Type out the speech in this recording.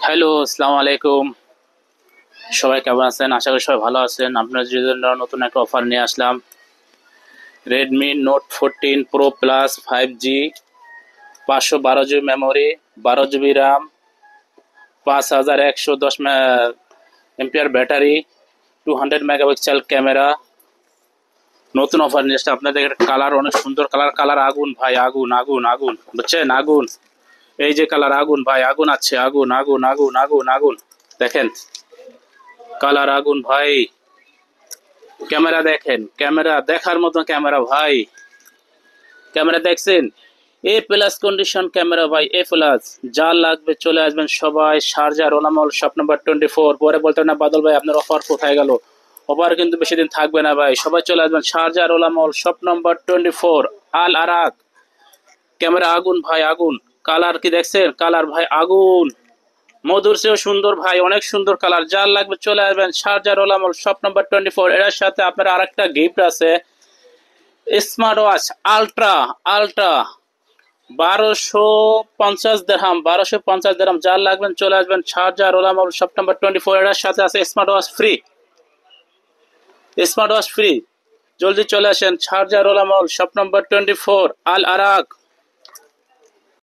Hello, আসসালামু আলাইকুম। সবাই কেমন আছেন? আশা করি সবাই ভালো আছেন। আপনার জন্য নতুন একটা অফার নিয়ে আসলাম। Redmi Note 14 Pro Plus 5G, 512 GB memory, 12 GB RAM, 5110 এমপিআর ব্যাটারি, 200 মেগাপিক্সেল ক্যামেরা। নতুন অফার নিয়ে আসছে। আপনাদের কালার অনেক সুন্দর কালার। কালার আগুন ভাই, আগুন আগুন আগুন, বুঝছেন? আগুন। এই যে কালার আগুন ভাই, আগুন আছে, আগুন আগুন আগুন আগুন আগুন। দেখেন কালার আগুন ভাই। ক্যামেরা দেখেন, ক্যামেরা দেখার মতো ক্যামেরা ভাই। ক্যামেরা দেখছেন? এ প্লাস কন্ডিশন ক্যামেরা ভাই, এ প্লাস। যা লাগবে চলে আসবেন সবাই। শারজা রোলামল শপ নাম্বার 24। পরে বলতে না বাদল ভাই আপনার অফার কোথায় গেল? অফার কিন্তু বেশি দিন থাকবে না ভাই। সবাই চলে আসবেন শারজা রোলামল শপ নাম্বার 24, আল আরাক। ক্যামেরা আগুন ভাই, আগুন। কালার কি দেখছেন? কালার ভাই আগুন। মধুর চেয়েও সুন্দর ভাই, অনেক সুন্দর কালার। যার লাগবে চলে আসবেন শারজা রোলামল শপ নাম্বার 24। এর সাথে আপনার আরেকটা গিফট আছে, স্মার্ট ওয়াচ আলট্রা। আলট্রা 1250 দিরহাম, 1250 দিরহাম। যার লাগবেন চলে আসবেন শারজা রোলামল শপ নাম্বার 24। এর সাথে আছে smart watch free. Smart watch free. জলদি চলে আসেন শারজা রোলামল শপ নাম্বার 24, আল আরাক।